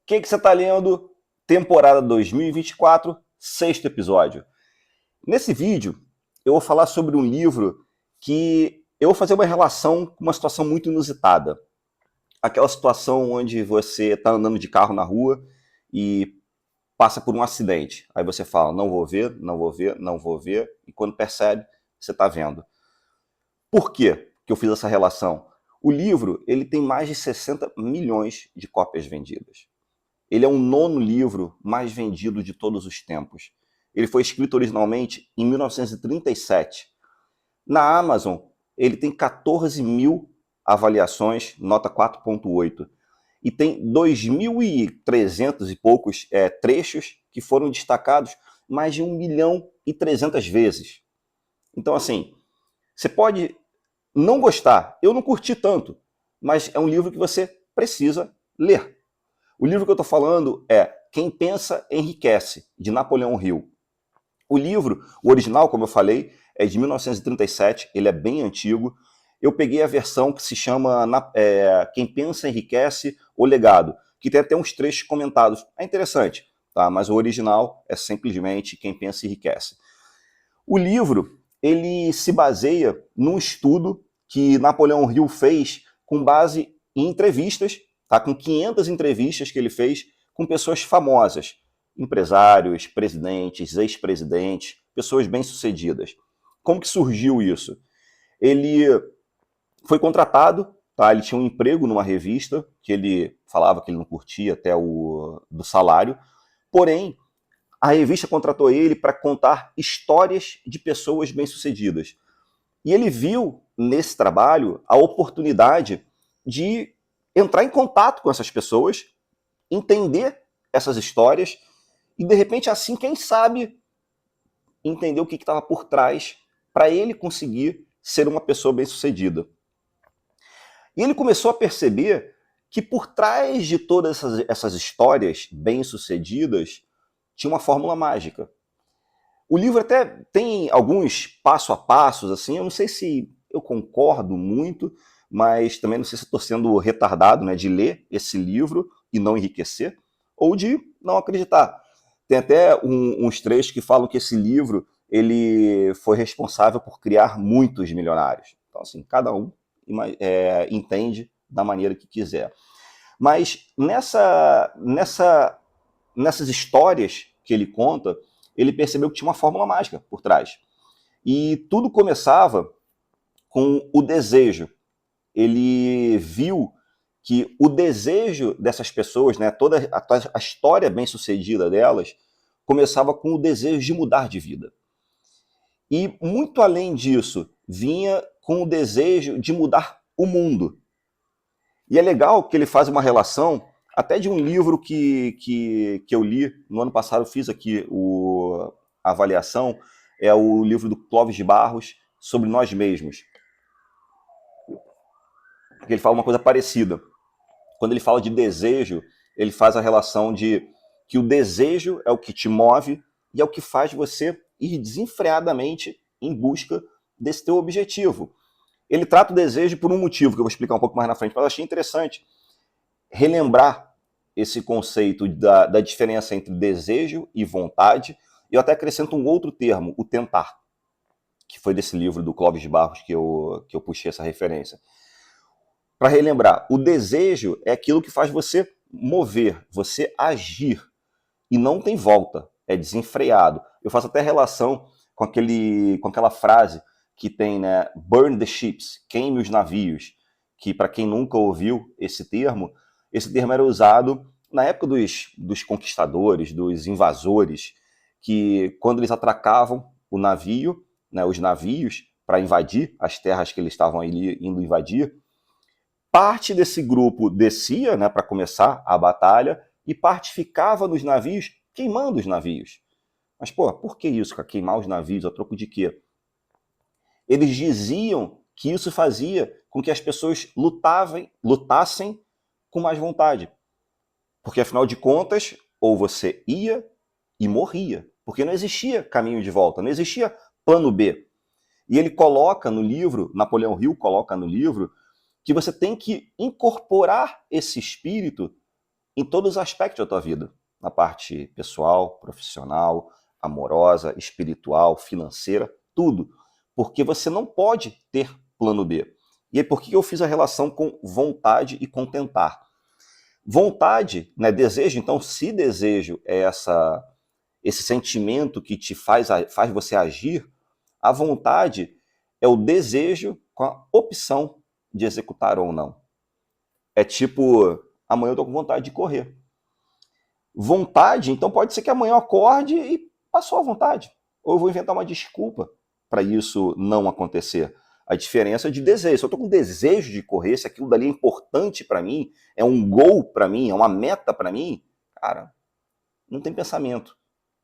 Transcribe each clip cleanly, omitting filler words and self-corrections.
Que você está lendo? Temporada 2024, sexto episódio. Nesse vídeo, eu vou falar sobre um livro que eu vou fazer uma relação com uma situação muito inusitada. Aquela situação onde você está andando de carro na rua e passa por um acidente. Aí você fala, não vou ver, não vou ver, não vou ver, e quando percebe, você está vendo. Por quê que eu fiz essa relação? O livro ele tem mais de 60 milhões de cópias vendidas. Ele é o nono livro mais vendido de todos os tempos. Ele foi escrito originalmente em 1937. Na Amazon, ele tem 14 mil avaliações, nota 4.8. E tem 2.300 e poucos trechos que foram destacados mais de 1.300.000 vezes. Então, assim, você pode não gostar. Eu não curti tanto, mas é um livro que você precisa ler. O livro que eu estou falando é Quem Pensa Enriquece, de Napoleão Hill. O livro, o original, como eu falei, é de 1937, ele é bem antigo. Eu peguei a versão que se chama Quem Pensa Enriquece, O Legado, que tem até uns trechos comentados. É interessante, tá? Mas o original é simplesmente Quem Pensa Enriquece. O livro, ele se baseia num estudo que Napoleão Hill fez com base em entrevistas, tá? Com 500 entrevistas que ele fez com pessoas famosas, empresários, presidentes, ex-presidentes, pessoas bem-sucedidas. Como que surgiu isso? Ele foi contratado, tá? Ele tinha um emprego numa revista, que ele falava que ele não curtia até do salário, porém, a revista contratou ele para contar histórias de pessoas bem-sucedidas. E ele viu nesse trabalho a oportunidade de entrar em contato com essas pessoas, entender essas histórias e, de repente, assim, quem sabe, entender o que estava por trás para ele conseguir ser uma pessoa bem-sucedida. E ele começou a perceber que por trás de todas essas histórias bem-sucedidas tinha uma fórmula mágica. O livro até tem alguns passo a passos, assim, eu não sei se eu concordo muito, mas também não sei se estou sendo retardado, né, de ler esse livro e não enriquecer, ou de não acreditar. Tem até uns trechos que falam que esse livro ele foi responsável por criar muitos milionários. Então, assim, cada um entende da maneira que quiser. Mas nessas histórias que ele conta, ele percebeu que tinha uma fórmula mágica por trás. E tudo começava com o desejo. Ele viu que o desejo dessas pessoas, né, toda a história bem-sucedida delas, começava com o desejo de mudar de vida. E muito além disso, vinha com o desejo de mudar o mundo. E é legal que ele faz uma relação até de um livro que eu li no ano passado, eu fiz aqui a avaliação, é o livro do Clóvis de Barros, Sobre Nós Mesmos. Ele fala uma coisa parecida. Quando ele fala de desejo, ele faz a relação de que o desejo é o que te move e é o que faz você ir desenfreadamente em busca desse teu objetivo. Ele trata o desejo por um motivo, que eu vou explicar um pouco mais na frente, mas eu achei interessante relembrar esse conceito da diferença entre desejo e vontade. Eu até acrescento um outro termo, o tentar, que foi desse livro do Clóvis de Barros que eu puxei essa referência. Para relembrar, o desejo é aquilo que faz você mover, você agir, e não tem volta, é desenfreado. Eu faço até relação com aquela frase que tem, né, burn the ships, queime os navios, que para quem nunca ouviu esse termo era usado na época dos conquistadores, dos invasores, que quando eles atracavam o navio, né, os navios, para invadir as terras que eles estavam ali indo invadir, parte desse grupo descia, né, para começar a batalha, e parte ficava nos navios queimando os navios. Mas, pô, por que isso, cara? Queimar os navios, a troco de quê? Eles diziam que isso fazia com que as pessoas lutassem com mais vontade. Porque, afinal de contas, ou você ia e morria. Porque não existia caminho de volta, não existia plano B. E ele coloca no livro, Napoleão Hill coloca no livro, que você tem que incorporar esse espírito em todos os aspectos da tua vida, na parte pessoal, profissional, amorosa, espiritual, financeira, tudo. Porque você não pode ter plano B. E aí por que eu fiz a relação com vontade e com tentar? Vontade, né, desejo, então se desejo é esse sentimento que te faz você agir, a vontade é o desejo com a opção de executar ou não. É tipo, amanhã eu tô com vontade de correr. Vontade, então pode ser que amanhã eu acorde e passou a vontade. Ou eu vou inventar uma desculpa para isso não acontecer. A diferença é de desejo. Se eu estou com desejo de correr, se aquilo dali é importante para mim, é um goal para mim, é uma meta para mim, cara, não tem pensamento.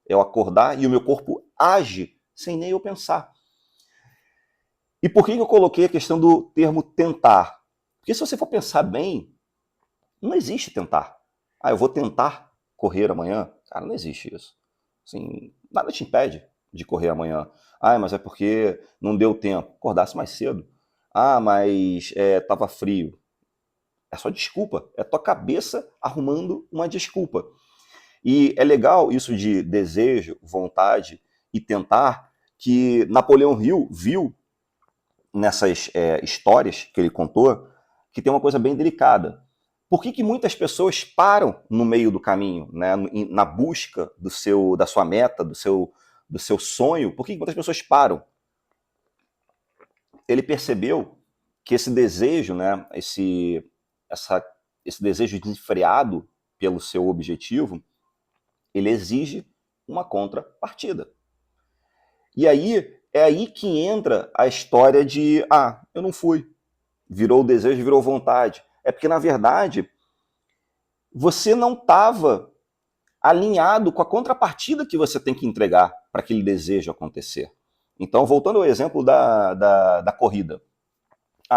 É eu acordar e o meu corpo age sem nem eu pensar. E por que eu coloquei a questão do termo tentar? Porque se você for pensar bem, não existe tentar. Ah, eu vou tentar correr amanhã. Cara, não existe isso. Assim, nada te impede de correr amanhã. Ah, mas é porque não deu tempo. Acordasse mais cedo. Ah, mas estava frio. É só desculpa. É tua cabeça arrumando uma desculpa. E é legal isso de desejo, vontade e tentar, que Napoleão Hill viu nessas histórias que ele contou, que tem uma coisa bem delicada. Por que muitas pessoas param no meio do caminho, né, na busca da sua meta, do seu sonho? Por que muitas pessoas param? Ele percebeu que esse desejo, né, esse desejo desenfreado pelo seu objetivo, ele exige uma contrapartida. E aí é aí que entra a história de, eu não fui. Virou desejo, virou vontade. É porque, na verdade, você não estava alinhado com a contrapartida que você tem que entregar para aquele desejo acontecer. Então, voltando ao exemplo da corrida.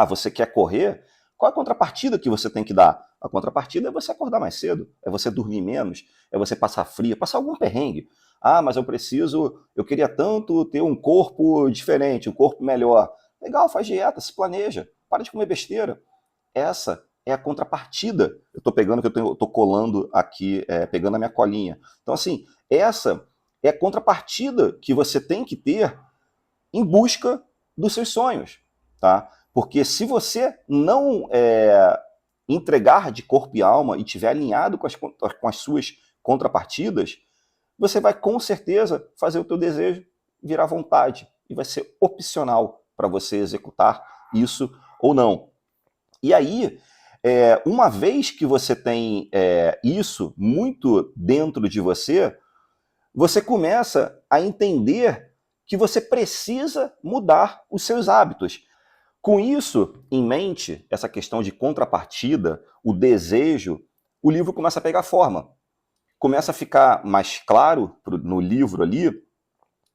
Você quer correr? Qual é a contrapartida que você tem que dar? A contrapartida é você acordar mais cedo, é você dormir menos, é você passar frio, passar algum perrengue. Mas eu queria tanto ter um corpo diferente, um corpo melhor. Legal, faz dieta, se planeja, para de comer besteira. Essa é a contrapartida. Eu estou pegando, que eu estou colando aqui, pegando a minha colinha. Então, assim, essa é a contrapartida que você tem que ter em busca dos seus sonhos, tá? Porque se você não entregar de corpo e alma e estiver alinhado com as suas contrapartidas, você vai com certeza fazer o teu desejo virar vontade e vai ser opcional para você executar isso ou não. E aí, uma vez que você tem isso muito dentro de você, você começa a entender que você precisa mudar os seus hábitos. Com isso em mente, essa questão de contrapartida, o desejo, o livro começa a pegar forma. Começa a ficar mais claro no livro ali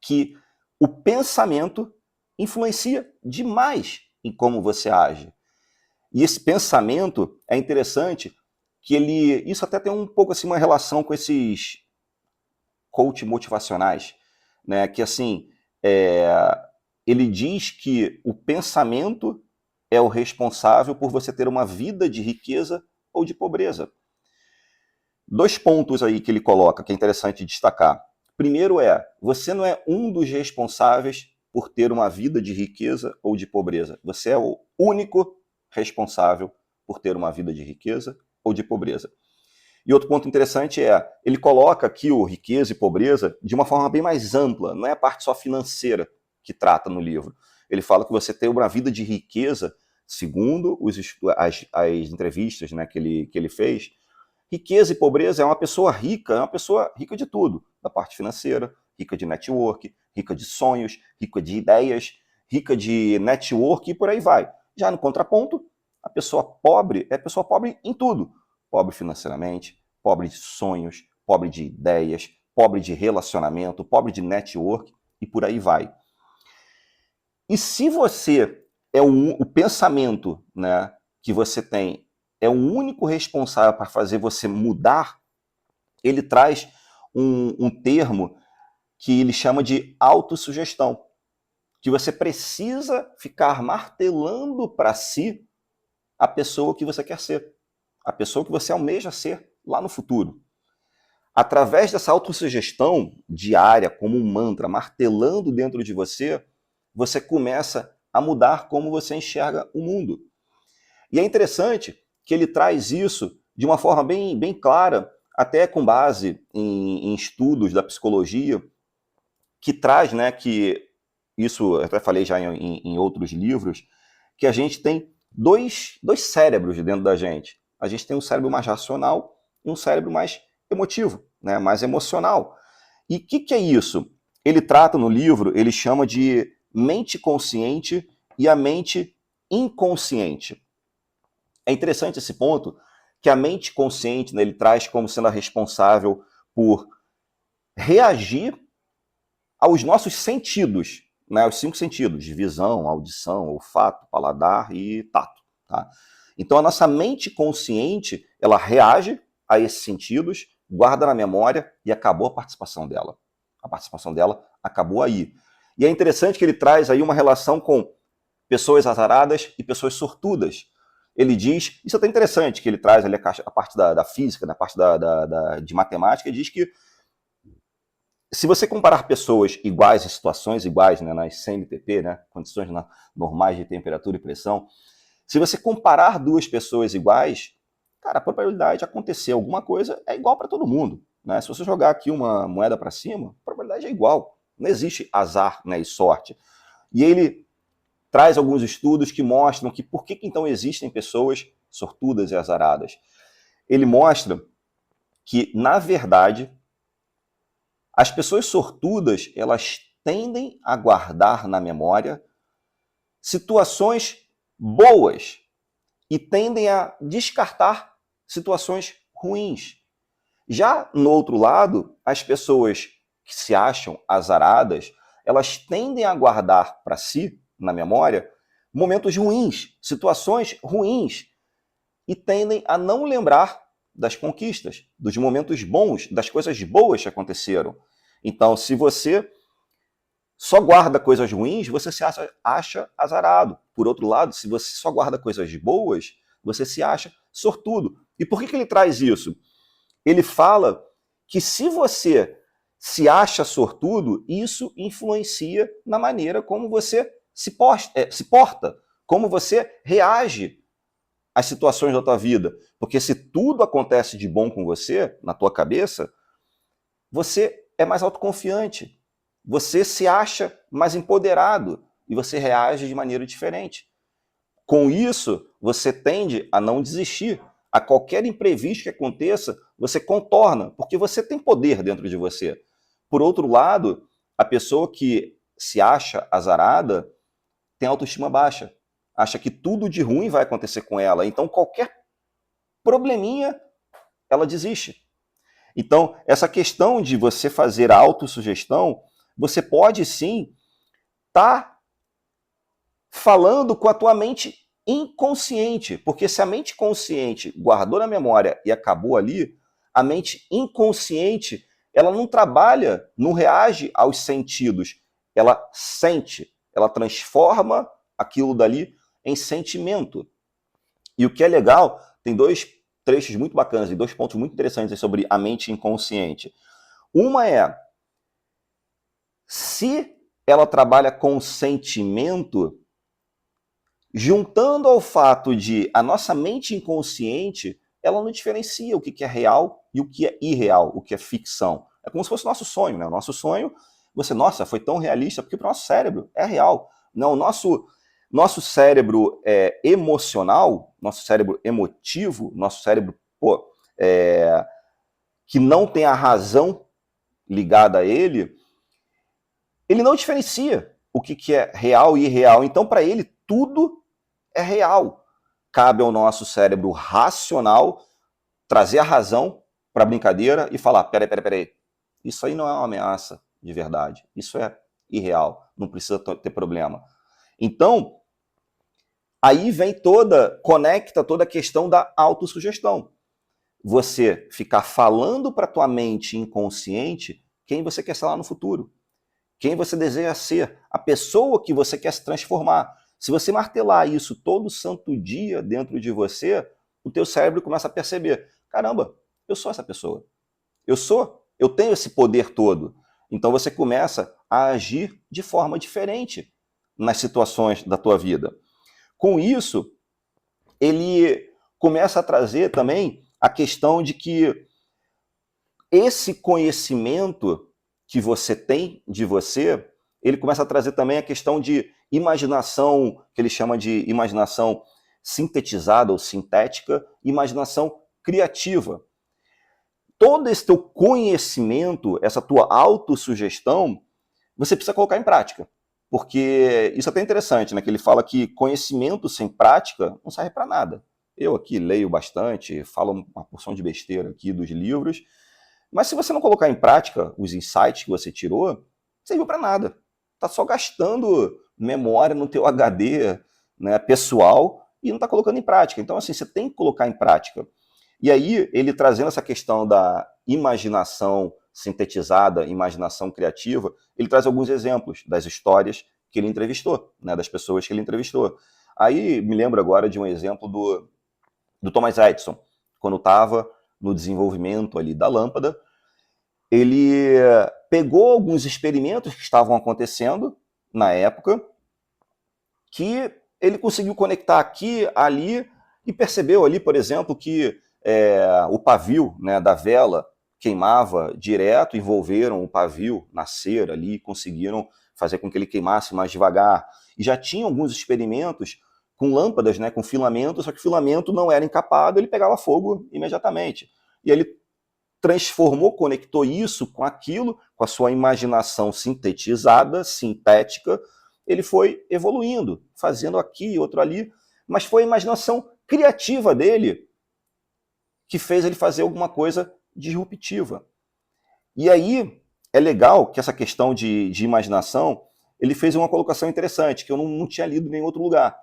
que o pensamento influencia demais em como você age. E esse pensamento é interessante que isso até tem um pouco assim uma relação com esses coach motivacionais, né? Que assim, ele diz que o pensamento é o responsável por você ter uma vida de riqueza ou de pobreza. 2 pontos aí que ele coloca, que é interessante destacar. Primeiro você não é um dos responsáveis por ter uma vida de riqueza ou de pobreza. Você é o único responsável por ter uma vida de riqueza ou de pobreza. E outro ponto interessante ele coloca aqui o riqueza e pobreza de uma forma bem mais ampla, não é a parte só financeira que trata no livro. Ele fala que você tem uma vida de riqueza, segundo as entrevistas, né, que ele fez. Riqueza e pobreza é uma pessoa rica de tudo, da parte financeira, rica de network, rica de sonhos, rica de ideias, rica de network e por aí vai. Já no contraponto, a pessoa pobre é pessoa pobre em tudo. Pobre financeiramente, pobre de sonhos, pobre de ideias, pobre de relacionamento, pobre de network e por aí vai. E se você o pensamento, né, que você tem é o único responsável para fazer você mudar, ele traz um termo que ele chama de autossugestão, que você precisa ficar martelando para si a pessoa que você quer ser, a pessoa que você almeja ser lá no futuro. Através dessa autossugestão diária, como um mantra, martelando dentro de você, você começa a mudar como você enxerga o mundo. E é interessante que ele traz isso de uma forma bem clara, até com base em estudos da psicologia, que traz, né, que isso eu até falei já em outros livros, que a gente tem dois cérebros dentro da gente. A gente tem um cérebro mais racional e um cérebro mais emotivo, né, mais emocional. E o que é isso? Ele trata no livro, ele chama de mente consciente e a mente inconsciente. É interessante esse ponto, que a mente consciente, né, ele traz como sendo a responsável por reagir aos nossos sentidos, né, os 5 sentidos, de visão, audição, olfato, paladar e tato. Tá? Então a nossa mente consciente, ela reage a esses sentidos, guarda na memória e acabou a participação dela. A participação dela acabou aí. E é interessante que ele traz aí uma relação com pessoas azaradas e pessoas sortudas. Ele diz, isso é até interessante, que ele traz ali a parte da física, na parte de matemática, ele diz que se você comparar pessoas iguais em situações iguais, né, nas CNTP, né, condições normais de temperatura e pressão, se você comparar duas pessoas iguais, cara, a probabilidade de acontecer alguma coisa é igual para todo mundo. Né? Se você jogar aqui uma moeda para cima, a probabilidade é igual. Não existe azar, né, e sorte. E ele traz alguns estudos que mostram que por que então existem pessoas sortudas e azaradas. Ele mostra que, na verdade, as pessoas sortudas, elas tendem a guardar na memória situações boas e tendem a descartar situações ruins. Já no outro lado, as pessoas que se acham azaradas, elas tendem a guardar para si, na memória, momentos ruins, situações ruins, e tendem a não lembrar das conquistas, dos momentos bons, das coisas boas que aconteceram. Então, se você só guarda coisas ruins, você se acha azarado. Por outro lado, se você só guarda coisas boas, você se acha sortudo. E por que ele traz isso? Ele fala que se você se acha sortudo, isso influencia na maneira como você se porta, como você reage às situações da tua vida. Porque se tudo acontece de bom com você, na tua cabeça, você é mais autoconfiante, você se acha mais empoderado e você reage de maneira diferente. Com isso, você tende a não desistir. A qualquer imprevisto que aconteça, você contorna, porque você tem poder dentro de você. Por outro lado, a pessoa que se acha azarada tem autoestima baixa, acha que tudo de ruim vai acontecer com ela, então qualquer probleminha, ela desiste. Então, essa questão de você fazer a autossugestão, você pode sim estar falando com a tua mente inconsciente, porque se a mente consciente guardou na memória e acabou ali, a mente inconsciente, ela não trabalha, não reage aos sentidos, ela sente, ela transforma aquilo dali em sentimento. E o que é legal, tem 2 trechos muito bacanas e 2 pontos muito interessantes sobre a mente inconsciente. Uma é, se ela trabalha com sentimento, juntando ao fato de a nossa mente inconsciente, ela não diferencia o que é real e o que é irreal, o que é ficção. É como se fosse o nosso sonho, né? O nosso sonho, você, nossa, foi tão realista, porque para o nosso cérebro é real. Não, o nosso cérebro emocional, nosso cérebro emotivo, nosso cérebro que não tem a razão ligada a ele não diferencia o que é real e irreal. Então, para ele, tudo é real. Cabe ao nosso cérebro racional trazer a razão para a brincadeira e falar, peraí, isso aí não é uma ameaça de verdade, isso é irreal, não precisa ter problema. Então, aí conecta toda a questão da autossugestão. Você ficar falando para a tua mente inconsciente quem você quer ser lá no futuro, quem você deseja ser, a pessoa que você quer se transformar. Se você martelar isso todo santo dia dentro de você, o teu cérebro começa a perceber, caramba, eu sou essa pessoa. Eu tenho esse poder todo. Então você começa a agir de forma diferente nas situações da tua vida. Com isso, ele começa a trazer também a questão de que esse conhecimento que você tem de você, ele começa a trazer também a questão de imaginação, que ele chama de imaginação sintetizada ou sintética, imaginação criativa. Todo esse teu conhecimento, essa tua autossugestão, você precisa colocar em prática. Porque isso é até interessante, né? Que ele fala que conhecimento sem prática não serve para nada. Eu aqui leio bastante, falo uma porção de besteira aqui dos livros, mas se você não colocar em prática os insights que você tirou, não serviu para nada. Tá só gastando memória no teu HD, né, pessoal, e não está colocando em prática. Então, assim, você tem que colocar em prática. E aí, ele trazendo essa questão da imaginação sintetizada, imaginação criativa, ele traz alguns exemplos das histórias que ele entrevistou, né, das pessoas que ele entrevistou. Aí, me lembro agora de um exemplo do Thomas Edison, quando estava no desenvolvimento ali da lâmpada, ele pegou alguns experimentos que estavam acontecendo na época, que ele conseguiu conectar aqui, ali, e percebeu ali, por exemplo, que o pavio, né, da vela queimava direto, envolveram o pavio na cera ali, e conseguiram fazer com que ele queimasse mais devagar. E já tinha alguns experimentos com lâmpadas, né, com filamento, só que o filamento não era encapado, ele pegava fogo imediatamente. E ele transformou, conectou isso com aquilo, com a sua imaginação sintetizada, sintética, ele foi evoluindo, fazendo aqui, outro ali, mas foi a imaginação criativa dele que fez ele fazer alguma coisa disruptiva. E aí é legal que essa questão de imaginação, ele fez uma colocação interessante, que eu não tinha lido em nenhum outro lugar,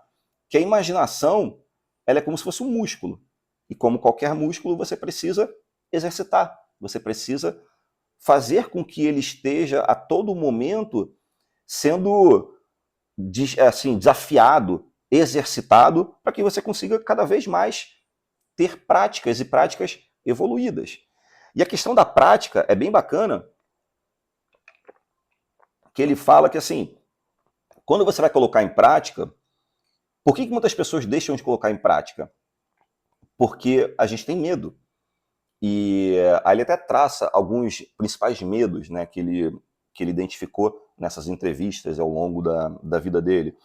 que a imaginação, ela é como se fosse um músculo. E como qualquer músculo, você precisa exercitar. Você precisa fazer com que ele esteja a todo momento sendo assim, desafiado, exercitado, para que você consiga cada vez mais ter práticas e práticas evoluídas. E a questão da prática é bem bacana, que ele fala que assim, quando você vai colocar em prática, por que muitas pessoas deixam de colocar em prática? Porque a gente tem medo. E aí ele até traça alguns principais medos, né, que ele identificou nessas entrevistas ao longo da vida dele.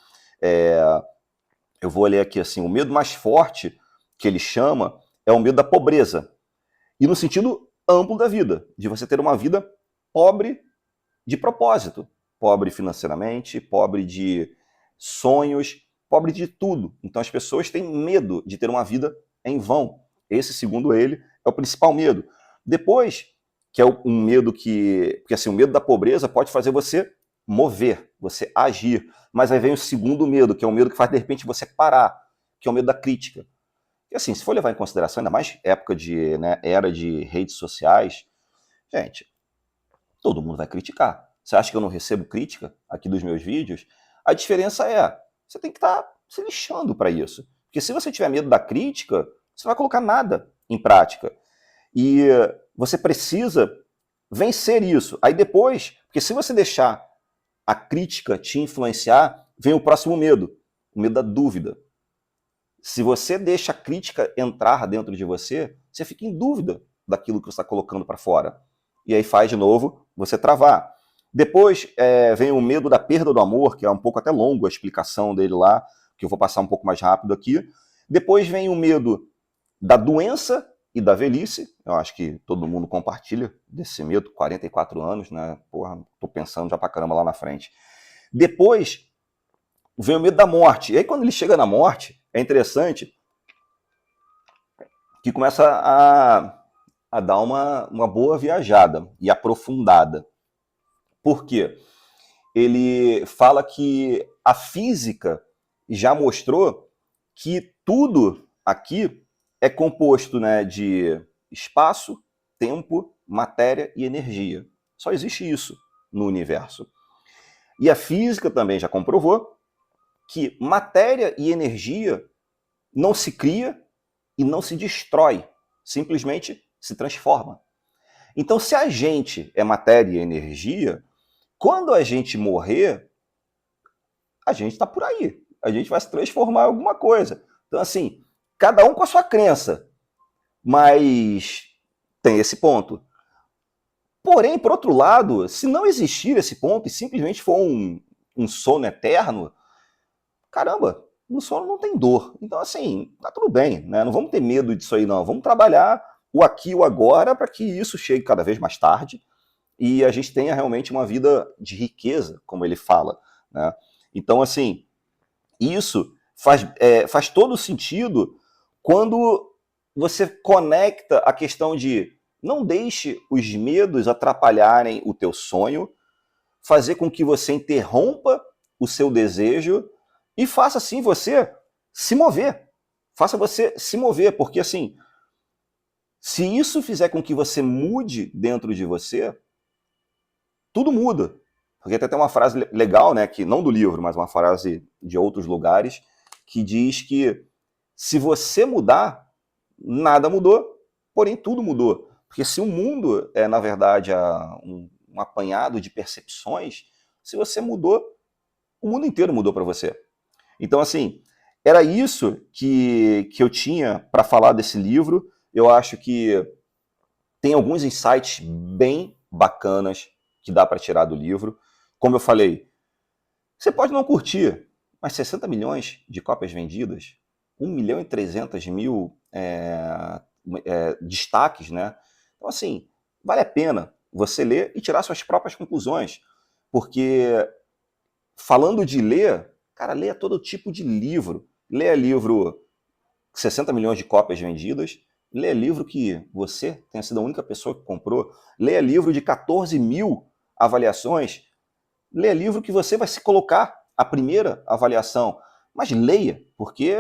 Eu vou ler aqui assim, o medo mais forte que ele chama é o medo da pobreza. E no sentido amplo da vida, de você ter uma vida pobre de propósito. Pobre financeiramente, pobre de sonhos, pobre de tudo. Então as pessoas têm medo de ter uma vida em vão. Esse, segundo ele, é o principal medo. Depois, que é um medo porque assim, o medo da pobreza pode fazer você mover, você agir. Mas aí vem o segundo medo, que é o medo que faz, de repente, você parar, que é o medo da crítica. E assim, se for levar em consideração, ainda mais época de, né, era de redes sociais, gente, todo mundo vai criticar. Você acha que eu não recebo crítica aqui dos meus vídeos? A diferença é, você tem que estar se lixando para isso. Porque se você tiver medo da crítica, você não vai colocar nada em prática. E você precisa vencer isso. Aí depois, porque se você deixar a crítica te influenciar, vem o próximo medo, o medo da dúvida. Se você deixa a crítica entrar dentro de você, você fica em dúvida daquilo que você está colocando para fora. E aí faz de novo você travar. Depois vem o medo da perda do amor, que é um pouco até longo a explicação dele lá, que eu vou passar um pouco mais rápido aqui. Depois vem o medo da doença e da velhice. Eu acho que todo mundo compartilha desse medo, 44 anos, né? Porra, tô pensando já pra caramba lá na frente. Depois vem o medo da morte. E aí quando ele chega na morte, é interessante que começa a dar uma boa viajada e aprofundada. Por quê? Ele fala que a física já mostrou que tudo aqui é composto, né, de espaço, tempo, matéria e energia. Só existe isso no universo. E a física também já comprovou que matéria e energia não se cria e não se destrói. Simplesmente se transforma. Então, se a gente é matéria e energia, quando a gente morrer, a gente está por aí. A gente vai se transformar em alguma coisa. Então, assim, cada um com a sua crença. Mas tem esse ponto. Porém, por outro lado, se não existir esse ponto e simplesmente for um sono eterno, caramba, no sono não tem dor. Então, assim, tá tudo bem, né? Não vamos ter medo disso aí, não. Vamos trabalhar o aqui e o agora para que isso chegue cada vez mais tarde e a gente tenha realmente uma vida de riqueza, como ele fala, né? Então, assim, isso faz todo sentido quando você conecta a questão de não deixe os medos atrapalharem o teu sonho, fazer com que você interrompa o seu desejo e faça assim você se mover. Faça você se mover, porque assim, se isso fizer com que você mude dentro de você, tudo muda. Porque tem até uma frase legal, né, que não do livro, mas uma frase de outros lugares, que diz que se você mudar, nada mudou, porém tudo mudou. Porque se o mundo é, na verdade, um apanhado de percepções, se você mudou, o mundo inteiro mudou para você. Então, assim, era isso que eu tinha para falar desse livro. Eu acho que tem alguns insights bem bacanas que dá para tirar do livro. Como eu falei, você pode não curtir, mas 60 milhões de cópias vendidas, 1.300.000 destaques, né? Então, assim, vale a pena você ler e tirar suas próprias conclusões. Porque, falando de ler, cara, leia todo tipo de livro. Leia livro 60 milhões de cópias vendidas, leia livro que você tenha sido a única pessoa que comprou, leia livro de 14 mil avaliações, leia livro que você vai se colocar a primeira avaliação, mas leia, porque,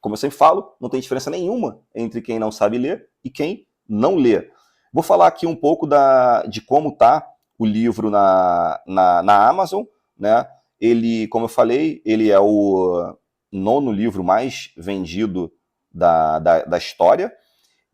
como eu sempre falo, não tem diferença nenhuma entre quem não sabe ler e quem não lê. Vou falar aqui um pouco de como está o livro na Amazon, né? Ele, como eu falei, ele é o 9º livro mais vendido da história,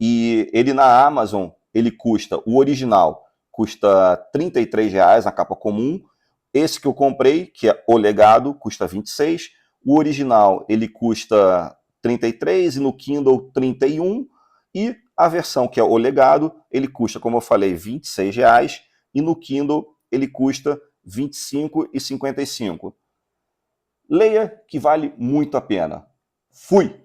e ele na Amazon, ele custa, o original, custa R$33 na capa comum, esse que eu comprei, que é O Legado, custa 26, o original ele custa 33 e no Kindle 31, e a versão que é O Legado, ele custa, como eu falei, R$26, e no Kindle ele custa R$25,55. Leia, que vale muito a pena. Fui!